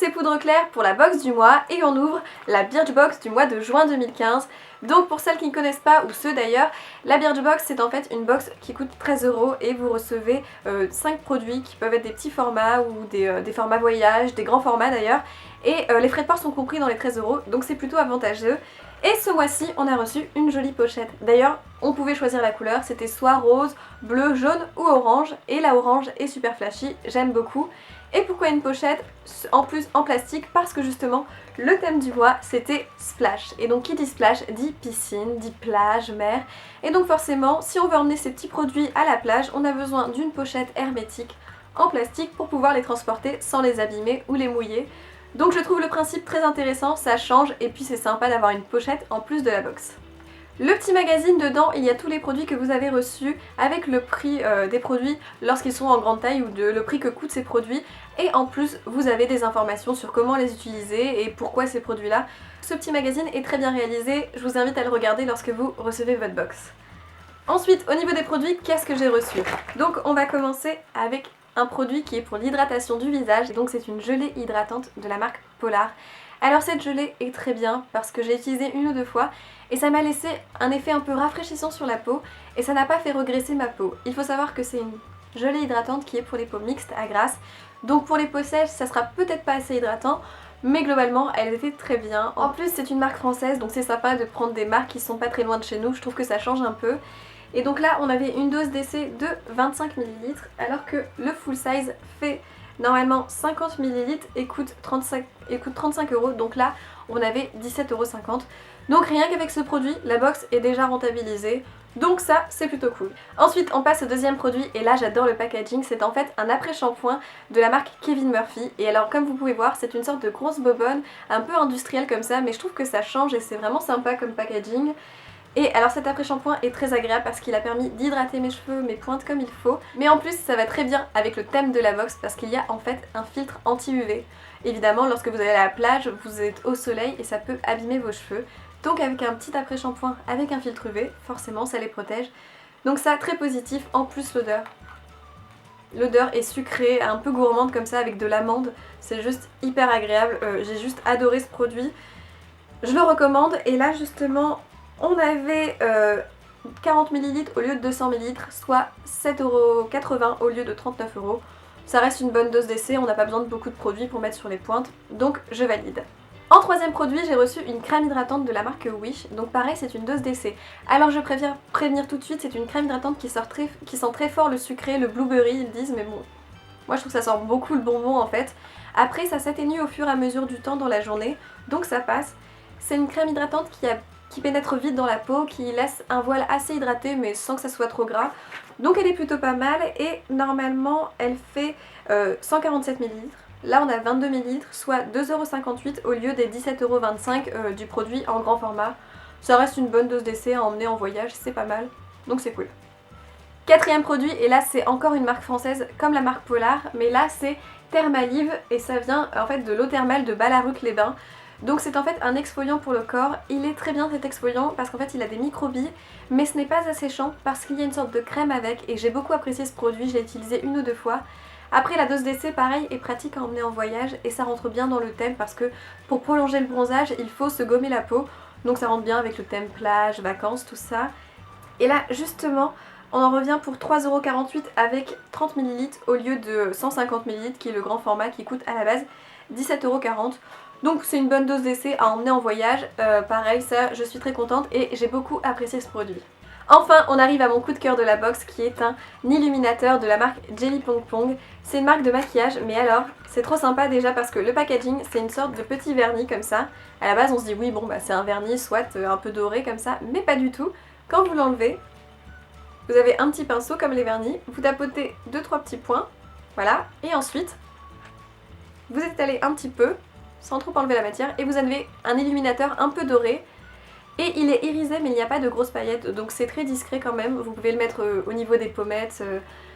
c'est Poudre Claire pour la box du mois et on ouvre la Birchbox du mois de juin 2015. Donc pour celles qui ne connaissent pas, ou ceux d'ailleurs, la Birchbox c'est en fait une box qui coûte 13 € et vous recevez 5 produits qui peuvent être des petits formats ou des formats voyage, des grands formats d'ailleurs. Et les frais de port sont compris dans les 13 € donc c'est plutôt avantageux. Et ce mois-ci on a reçu une jolie pochette. D'ailleurs on pouvait choisir la couleur, c'était soit rose, bleu, jaune ou orange. Et la orange est super flashy, j'aime beaucoup. Et pourquoi une pochette en plus en plastique? Parce que justement le thème du mois c'était splash. Et donc qui dit splash dit piscine, dit plage, mer. Et donc forcément si on veut emmener ces petits produits à la plage, on a besoin d'une pochette hermétique en plastique pour pouvoir les transporter sans les abîmer ou les mouiller. Donc je trouve le principe très intéressant, ça change et puis c'est sympa d'avoir une pochette en plus de la box. Le petit magazine, dedans il y a tous les produits que vous avez reçus avec le prix des produits lorsqu'ils sont en grande taille ou le prix que coûtent ces produits, et en plus vous avez des informations sur comment les utiliser et pourquoi ces produits là. Ce petit magazine est très bien réalisé, je vous invite à le regarder lorsque vous recevez votre box. Ensuite au niveau des produits, qu'est-ce que j'ai reçu? Donc on va commencer avec un produit qui est pour l'hydratation du visage, donc c'est une gelée hydratante de la marque Polar. Alors cette gelée est très bien parce que j'ai utilisé une ou deux fois et ça m'a laissé un effet un peu rafraîchissant sur la peau et ça n'a pas fait regresser ma peau. Il faut savoir que c'est une gelée hydratante qui est pour les peaux mixtes à grasse, donc pour les peaux sèches ça sera peut-être pas assez hydratant, mais globalement elle était très bien. En plus c'est une marque française donc c'est sympa de prendre des marques qui sont pas très loin de chez nous, je trouve que ça change un peu. Et donc là on avait une dose d'essai de 25 ml alors que le full size fait normalement 50 ml et coûte 35 €, donc là on avait 17,50 €. Donc rien qu'avec ce produit, la box est déjà rentabilisée, donc ça c'est plutôt cool. Ensuite on passe au deuxième produit et là j'adore le packaging, c'est en fait un après-shampoing de la marque Kevin Murphy. Et alors comme vous pouvez voir c'est une sorte de grosse bobonne, un peu industrielle comme ça, mais je trouve que ça change et c'est vraiment sympa comme packaging. Et alors cet après-shampoing est très agréable parce qu'il a permis d'hydrater mes cheveux, mes pointes comme il faut. Mais en plus ça va très bien avec le thème de la box parce qu'il y a en fait un filtre anti-UV. Évidemment lorsque vous allez à la plage, vous êtes au soleil et ça peut abîmer vos cheveux. Donc avec un petit après-shampoing avec un filtre UV, forcément ça les protège. Donc ça très positif, en plus l'odeur. L'odeur est sucrée, un peu gourmande comme ça avec de l'amande. C'est juste hyper agréable, j'ai juste adoré ce produit. Je le recommande et là justement on avait 40 ml au lieu de 200 ml, soit 7,80 € au lieu de 39 €. Ça reste une bonne dose d'essai, on n'a pas besoin de beaucoup de produits pour mettre sur les pointes, donc je valide. En troisième produit, j'ai reçu une crème hydratante de la marque Wish, donc pareil c'est une dose d'essai. Alors je préviens prévenir tout de suite, c'est une crème hydratante qui sent très fort le sucré, le blueberry ils disent, mais bon, moi je trouve que ça sent beaucoup le bonbon en fait. Après ça s'atténue au fur et à mesure du temps dans la journée, donc ça passe. C'est une crème hydratante qui pénètre vite dans la peau, qui laisse un voile assez hydraté mais sans que ça soit trop gras. Donc elle est plutôt pas mal et normalement elle fait 147 ml. Là on a 22 ml, soit 2,58 € au lieu des 17,25 € du produit en grand format. Ça reste une bonne dose d'essai à emmener en voyage, c'est pas mal, donc c'est cool. Quatrième produit, et là c'est encore une marque française comme la marque Polar, mais là c'est Thermalive et ça vient en fait de l'eau thermale de Ballaruc-les-Bains. Donc c'est en fait un exfoliant pour le corps, il est très bien cet exfoliant parce qu'en fait il a des microbilles, mais ce n'est pas asséchant parce qu'il y a une sorte de crème avec et j'ai beaucoup apprécié ce produit, je l'ai utilisé une ou deux fois. Après la dose d'essai pareil est pratique à emmener en voyage et ça rentre bien dans le thème parce que pour prolonger le bronzage il faut se gommer la peau, donc ça rentre bien avec le thème plage, vacances, tout ça. Et là justement on en revient pour 3,48 € avec 30 ml au lieu de 150 ml qui est le grand format qui coûte à la base 17,40 €. Donc c'est une bonne dose d'essai à emmener en voyage, pareil ça je suis très contente et j'ai beaucoup apprécié ce produit. Enfin on arrive à mon coup de cœur de la box qui est un illuminateur de la marque Jelly Pong Pong. C'est une marque de maquillage mais alors c'est trop sympa déjà parce que le packaging c'est une sorte de petit vernis comme ça. À la base on se dit oui bon bah c'est un vernis soit un peu doré comme ça, mais pas du tout. Quand vous l'enlevez, vous avez un petit pinceau comme les vernis, vous tapotez 2-3 petits points, voilà, et ensuite vous étalez un petit peu sans trop enlever la matière et vous avez un illuminateur un peu doré et il est irisé mais il n'y a pas de grosses paillettes donc c'est très discret quand même, vous pouvez le mettre au niveau des pommettes,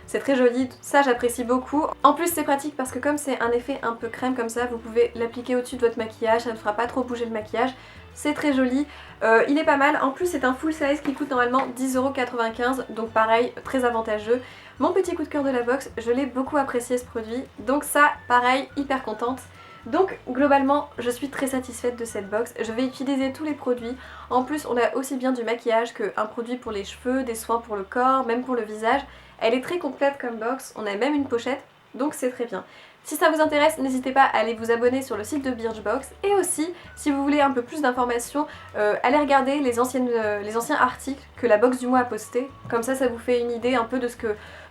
c'est très joli, ça j'apprécie beaucoup. En plus c'est pratique parce que comme c'est un effet un peu crème comme ça, vous pouvez l'appliquer au-dessus de votre maquillage, ça ne fera pas trop bouger le maquillage, c'est très joli, il est pas mal, en plus c'est un full size qui coûte normalement 10,95 €, donc pareil, très avantageux. Mon petit coup de cœur de la box, je l'ai beaucoup apprécié ce produit, donc ça pareil, hyper contente. Donc globalement je suis très satisfaite de cette box, je vais utiliser tous les produits. En plus on a aussi bien du maquillage qu'un produit pour les cheveux, des soins pour le corps, même pour le visage. Elle est très complète comme box, on a même une pochette, donc c'est très bien. Si ça vous intéresse, n'hésitez pas à aller vous abonner sur le site de Birchbox. Et aussi, si vous voulez un peu plus d'informations, allez regarder les anciens articles que la box du mois a posté. Comme ça vous fait une idée un peu de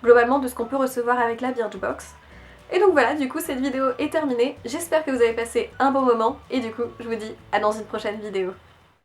globalement de ce qu'on peut recevoir avec la Birchbox. Et donc voilà, du coup cette vidéo est terminée. J'espère que vous avez passé un bon moment. Et du coup, je vous dis à dans une prochaine vidéo.